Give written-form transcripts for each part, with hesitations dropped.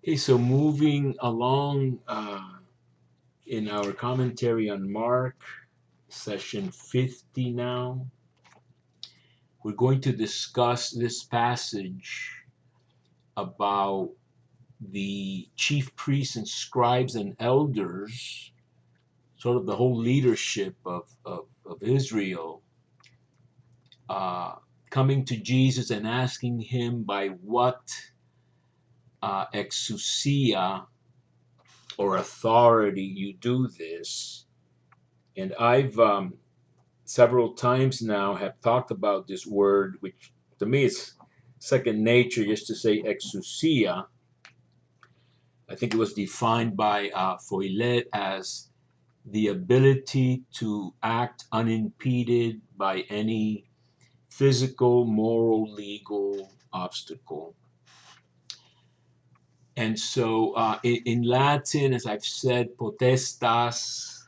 Okay, so moving along in our commentary on Mark, session 50 now, we're going to discuss this passage about the chief priests and scribes and elders, sort of the whole leadership of Israel, uh, coming to Jesus and asking him by what exousia or authority you do this. And I've several times now have talked about this word, which to me is second nature, just to say exousia. I think it was defined by Foilet as the ability to act unimpeded by any physical, moral, legal obstacle. And so in Latin, as I've said, potestas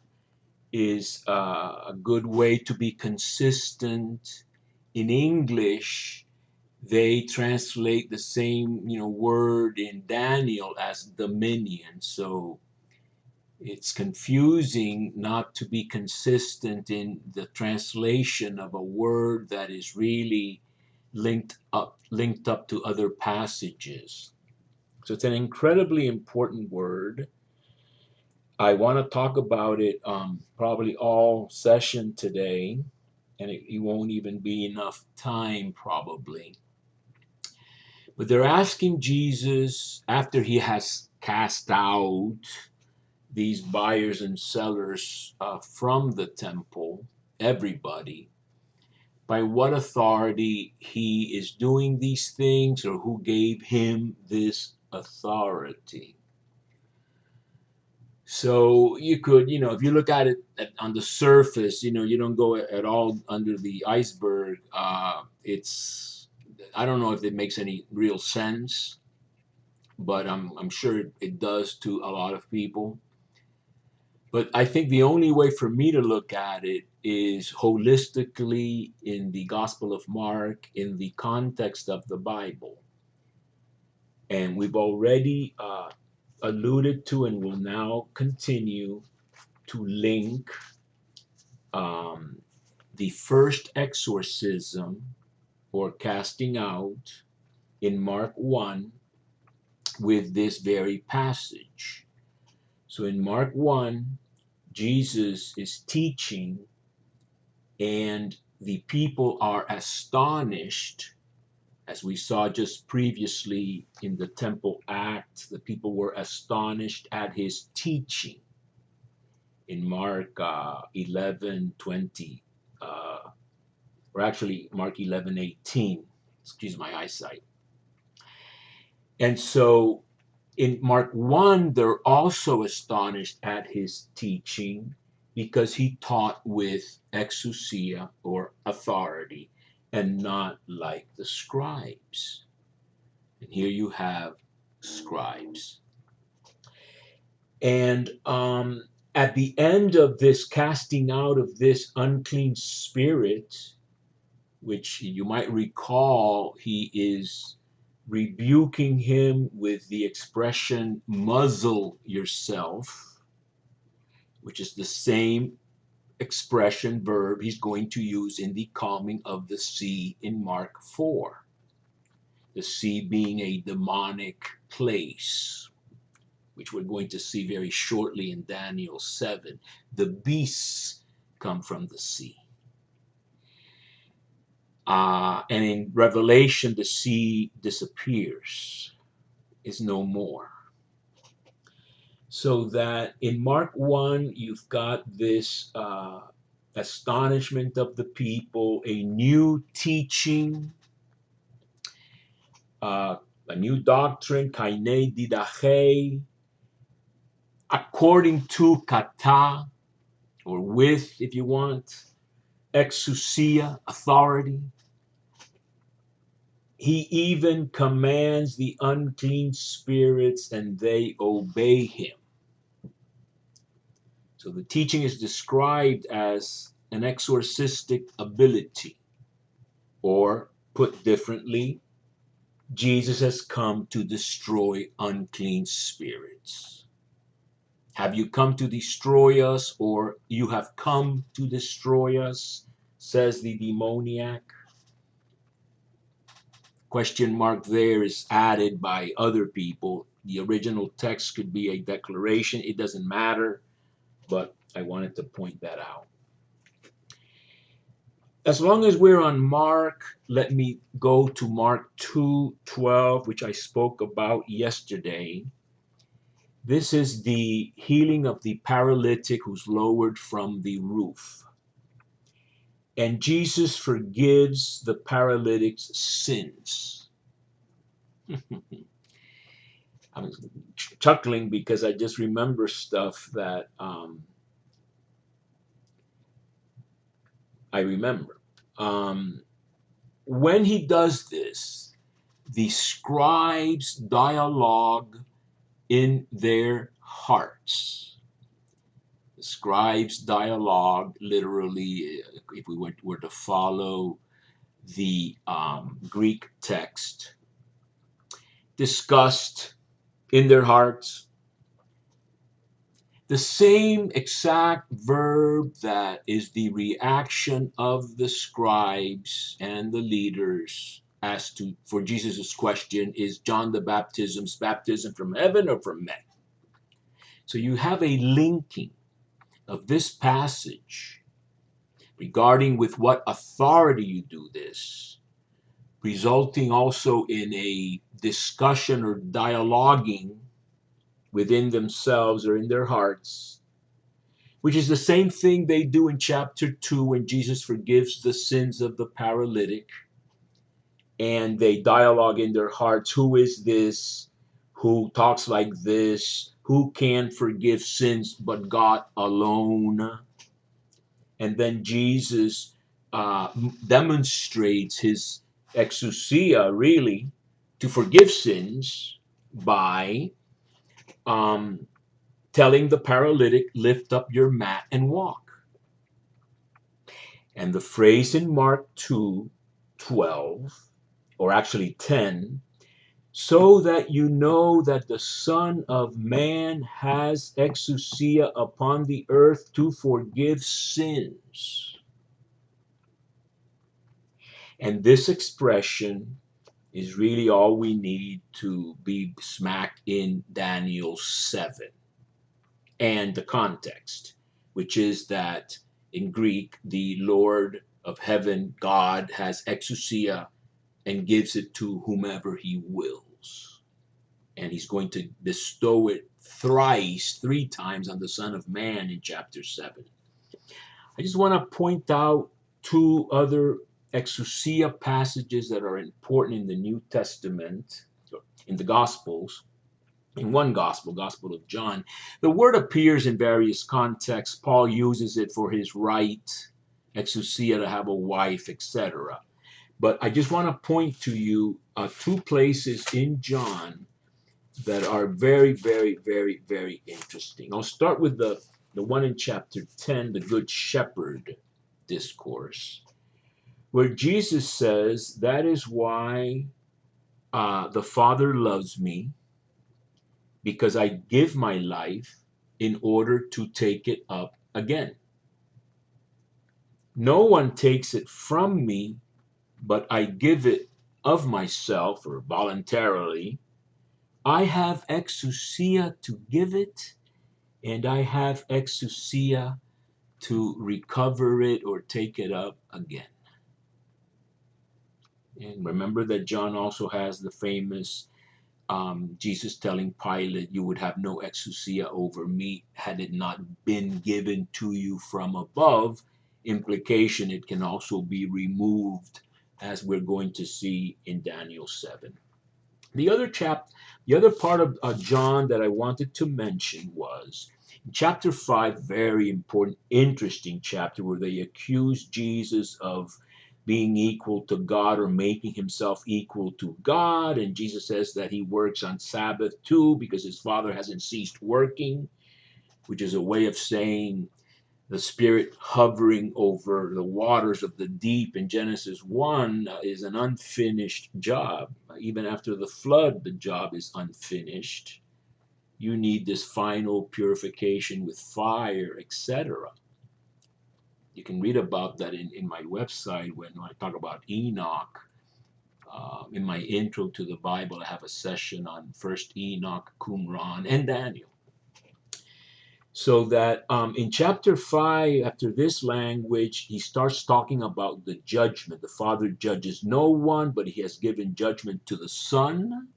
is a good way to be consistent. In English, they translate the same word in Daniel as dominion. So it's confusing not to be consistent in the translation of a word that is really linked up to other passages. So it's an incredibly important word. I want to talk about it probably all session today, and it won't even be enough time probably. But they're asking Jesus after he has cast out these buyers and sellers from the temple, everybody, by what authority he is doing these things or who gave him this authority. So you could, if you look at it on the surface, you don't go at all under the iceberg. I don't know if it makes any real sense, but I'm sure it does to a lot of people. But I think the only way for me to look at it is holistically in the Gospel of Mark, in the context of the Bible. And we've already alluded to and will now continue to link the first exorcism or casting out in Mark 1 with this very passage. So in Mark 1, Jesus is teaching, and the people are astonished, as we saw just previously in the temple act. The people were astonished at his teaching in Mark 11:20, or actually Mark 11:18. Excuse my eyesight. And so in Mark 1, they're also astonished at his teaching because he taught with exousia or authority and not like the scribes. And here you have scribes. And at the end of this casting out of this unclean spirit, which you might recall, he is rebuking him with the expression, muzzle yourself, which is the same expression, verb he's going to use in the calming of the sea in Mark 4. The sea being a demonic place, which we're going to see very shortly in Daniel 7. The beasts come from the sea. And in Revelation, the sea disappears, is no more. So that in Mark 1, you've got this astonishment of the people, a new teaching, a new doctrine, kaine didache, according to kata, or with, if you want, exousia, authority. He even commands the unclean spirits and they obey him. So the teaching is described as an exorcistic ability, or put differently, Jesus has come to destroy unclean spirits. Have you come to destroy us, or you have come to destroy us, says the demoniac? Question mark there is added by other people. The original text could be a declaration. It doesn't matter, but I wanted to point that out. As long as we're on Mark, let me go to Mark 2:12, which I spoke about yesterday. This is the healing of the paralytic who's lowered from the roof. And Jesus forgives the paralytic's sins. I'm chuckling because I just remember stuff that I remember. When he does this, the scribes dialogue in their hearts. The scribes dialogue, literally, if we were to follow the Greek text, discussed in their hearts the same exact verb that is the reaction of the scribes and the leaders as to for Jesus' question, is John the Baptist's baptism from heaven or from men? So you have a linking of this passage regarding with what authority you do this, resulting also in a discussion or dialoguing within themselves or in their hearts, which is the same thing they do in chapter 2 when Jesus forgives the sins of the paralytic. And they dialogue in their hearts, who is this who talks like this? Who can forgive sins but God alone? And then Jesus demonstrates his exousia, really, to forgive sins by telling the paralytic, lift up your mat and walk. And the phrase in Mark 2:12, or actually 10, so that you know that the Son of Man has exousia upon the earth to forgive sins. And this expression is really all we need to be smack in Daniel 7 and the context, which is that in Greek, the Lord of heaven, God, has exousia and gives it to whomever he wills. And he's going to bestow it thrice, 3 times on the Son of Man in chapter 7. I just want to point out 2 other exousia passages that are important in the New Testament, in the Gospels. In one gospel, Gospel of John, the word appears in various contexts. Paul uses it for his right, exousia, to have a wife, etc. But I just want to point to you 2 places in John that are very, very, very, very interesting. I'll start with the one in chapter 10, the Good Shepherd discourse, where Jesus says, that is why the Father loves me, because I give my life in order to take it up again. No one takes it from me, but I give it of myself or voluntarily. I have exousia to give it, and I have exousia to recover it or take it up again. And remember that John also has the famous Jesus telling Pilate, you would have no exousia over me had it not been given to you from above. Implication, it can also be removed, as we're going to see in Daniel 7. The other part of John that I wanted to mention was in chapter 5, very important, interesting chapter, where they accuse Jesus of being equal to God or making himself equal to God. And Jesus says that he works on Sabbath too because his Father hasn't ceased working, which is a way of saying the Spirit hovering over the waters of the deep in Genesis 1 is an unfinished job. Even after the flood, the job is unfinished. You need this final purification with fire, etc. You can read about that in my website when I talk about Enoch. In my intro to the Bible, I have a session on First Enoch, Qumran, and Daniel. So that in chapter 5, after this language, he starts talking about the judgment. The Father judges no one, but he has given judgment to the Son.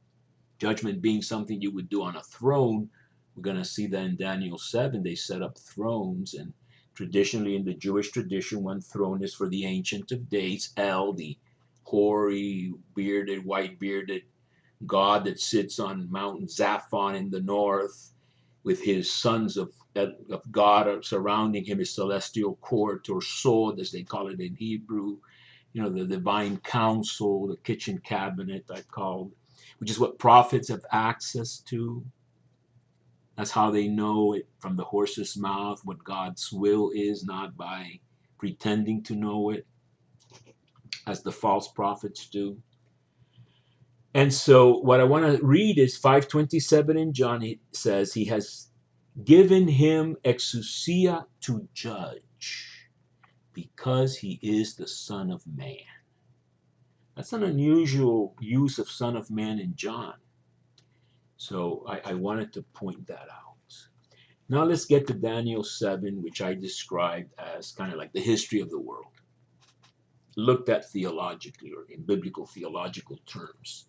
Judgment being something you would do on a throne. We're going to see that in Daniel 7. They set up thrones, and traditionally in the Jewish tradition, one throne is for the Ancient of Days, El, the hoary, bearded, white-bearded God that sits on Mount Zaphon in the north, with his sons of God surrounding him, his celestial court, or Sod, as they call it in Hebrew. You know, the divine council, the kitchen cabinet, I called, which is what prophets have access to. That's how they know it from the horse's mouth what God's will is, not by pretending to know it, as the false prophets do. And so what I want to read is 5:27 in John. It says, he has given him Exousía to judge, because he is the Son of Man. That's an unusual use of Son of Man in John. So I wanted to point that out. Now let's get to Daniel 7, which I described as kind of like the history of the world, looked at theologically or in biblical theological terms.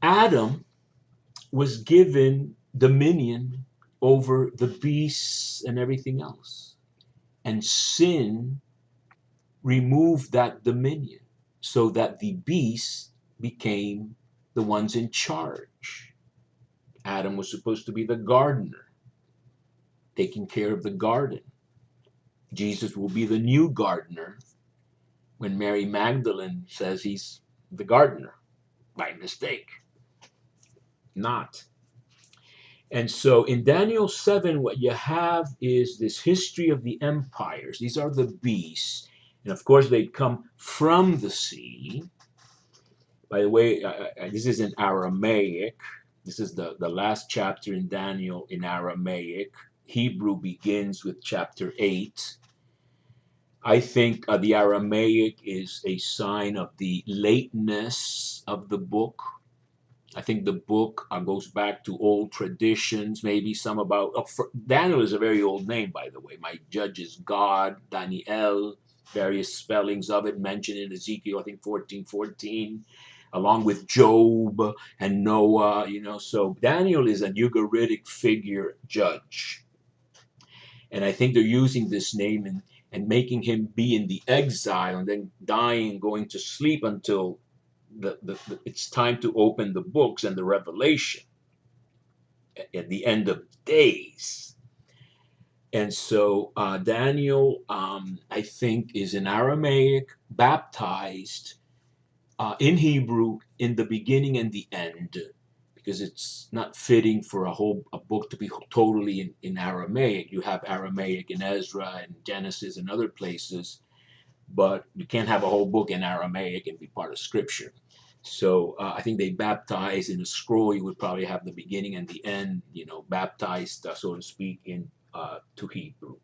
Adam was given dominion over the beasts and everything else. And sin removed that dominion so that the beasts became the ones in charge. Adam was supposed to be the gardener, taking care of the garden. Jesus will be the new gardener when Mary Magdalene says he's the gardener. By mistake. Not. And so in Daniel 7, what you have is this history of the empires. These are the beasts. And of course, they come from the sea. By the way, this is in Aramaic. This is the last chapter in Daniel in Aramaic. Hebrew begins with chapter 8. I think the Aramaic is a sign of the lateness of the book. I think the book goes back to old traditions, maybe some about... Daniel is a very old name, by the way. My judge is God, Daniel, various spellings of it mentioned in Ezekiel, I think 14:14, along with Job and Noah, you know. So Daniel is a Ugaritic figure judge. And I think they're using this name and making him be in the exile and then dying, going to sleep until it's time to open the books and the revelation at the end of days. And so Daniel, I think, is in Aramaic, baptized in Hebrew in the beginning and the end, because it's not fitting for a book to be totally in Aramaic. You have Aramaic in Ezra and Genesis and other places, but you can't have a whole book in Aramaic and be part of Scripture. So I think they baptized in a scroll. You would probably have the beginning and the end, you know, baptized, so to speak, to Hebrew.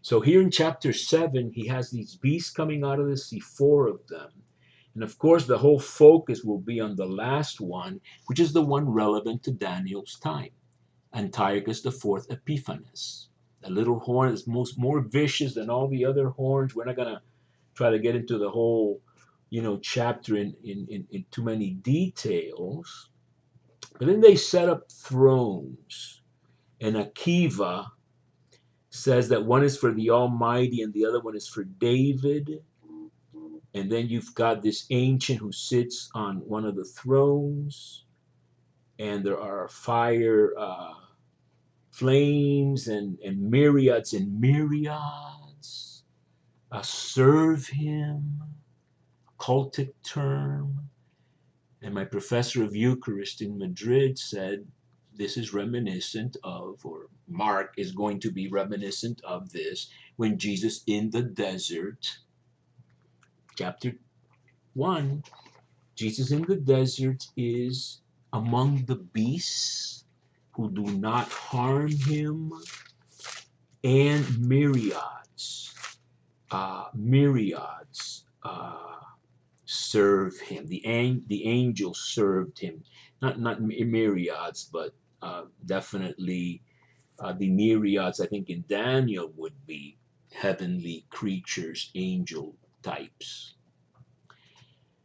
So here in chapter 7, he has these beasts coming out of the sea, 4 of them. And of course, the whole focus will be on the last one, which is the one relevant to Daniel's time, Antiochus IV Epiphanes. The little horn is more vicious than all the other horns. We're not going to try to get into the whole, you know, chapter in too many details. But then they set up thrones. And Akiva says that one is for the Almighty and the other one is for David. And then you've got this ancient who sits on one of the thrones. And there are fire, flames, and myriads and myriads serve him. Cultic term. And my professor of Eucharist in Madrid said this is reminiscent of, or Mark is going to be reminiscent of this, when Jesus in the desert, chapter 1, Jesus in the desert is among the beasts who do not harm him, and myriads serve him. The angels served him, not myriads, but definitely the myriads. I think in Daniel would be heavenly creatures, angel types.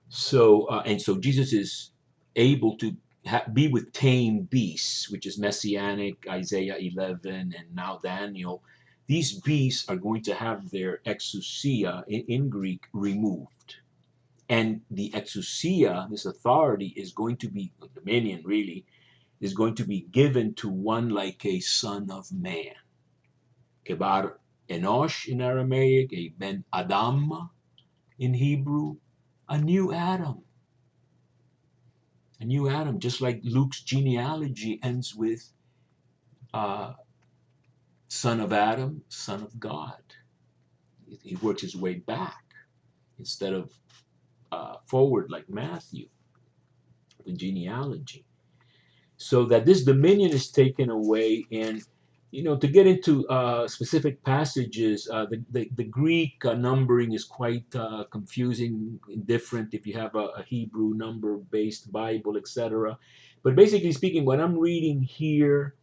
So and so Jesus is able to be with tame beasts, which is messianic, Isaiah 11, and now Daniel. These beasts are going to have their exousia in Greek removed. And the exousia, this authority, is going to be, dominion really, is going to be given to one like a son of man. Kebar Enosh in Aramaic, a Ben Adam in Hebrew, a new Adam. A new Adam, just like Luke's genealogy ends with uh, son of Adam, son of God. He works his way back instead of forward like Matthew, the genealogy. So that this dominion is taken away. And to get into specific passages, the Greek numbering is quite confusing and different if you have a Hebrew number based Bible, etc. But basically speaking, what I'm reading here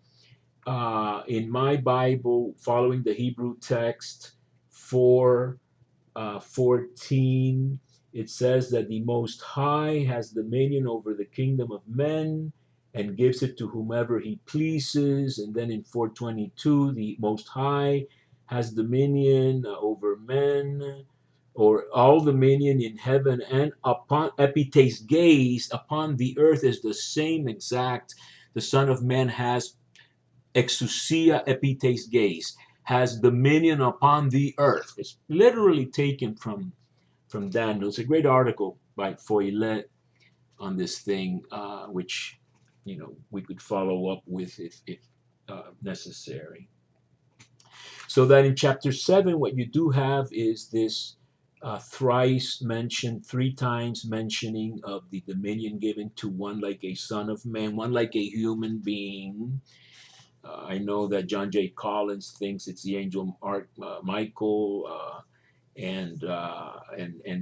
in my Bible, following the Hebrew text, 4:14, it says that the Most High has dominion over the kingdom of men and gives it to whomever he pleases. And then in 4:22, the Most High has dominion over men, or all dominion in heaven and upon epites gaze upon the earth is the same exact. The Son of Man has Exousía epites gaze, has dominion upon the earth. It's literally taken from Daniel. It's a great article by Foilet on this thing, which we could follow up with if necessary. So that in chapter 7, what you do have is this thrice mentioned, 3 times mentioning of the dominion given to one like a son of man, one like a human being. I know that John J. Collins thinks it's the angel Michael, and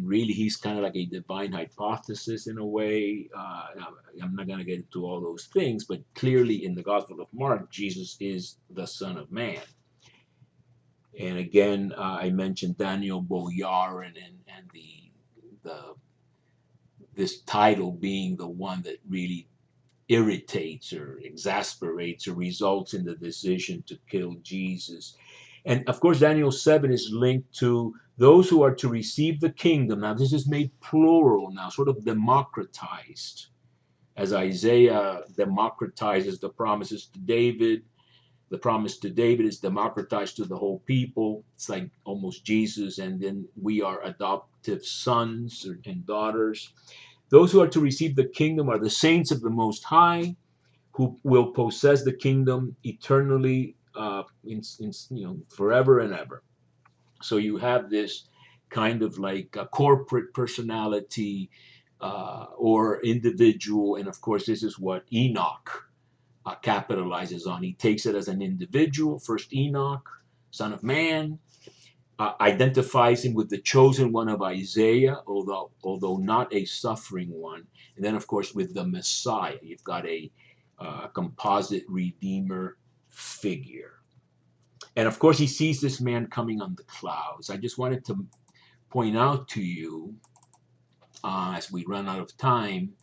really he's kind of like a divine hypothesis in a way. I'm not going to get into all those things, but clearly in the Gospel of Mark, Jesus is the Son of Man. And again, I mentioned Daniel Boyarin and this title being the one that really irritates or exasperates or results in the decision to kill Jesus. And of course, Daniel 7 is linked to those who are to receive the kingdom. Now, this is made plural now, sort of democratized, as Isaiah democratizes the promises to David. The promise to David is democratized to the whole people. It's like almost Jesus, and then we are adoptive sons and daughters. Those who are to receive the kingdom are the saints of the Most High, who will possess the kingdom eternally, forever and ever. So you have this kind of like a corporate personality or individual, and of course, this is what Enoch capitalizes on. He takes it as an individual. First Enoch, son of man, identifies him with the chosen one of Isaiah, although not a suffering one. And then, of course, with the Messiah, you've got a composite redeemer figure. And of course, he sees this man coming on the clouds. I just wanted to point out to you, as we run out of time,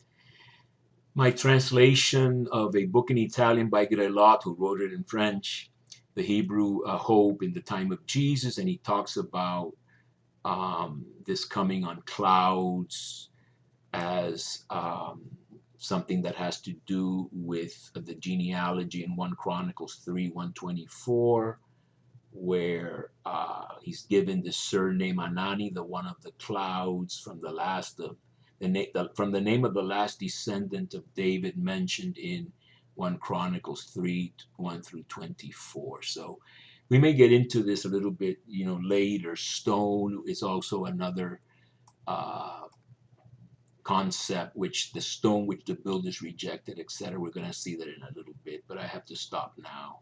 my translation of a book in Italian by Grelot, who wrote it in French, The Hebrew Hope in the Time of Jesus, and he talks about this coming on clouds as something that has to do with the genealogy in 1 Chronicles 3, 124, where he's given the surname Anani, the one of the clouds, from the last of from the name of the last descendant of David mentioned in 1 Chronicles 3, 1 through 24. So we may get into this a little bit, later. Stone is also another uh, concept, which the stone which the builders rejected, etc. We're going to see that in a little bit, but I have to stop now.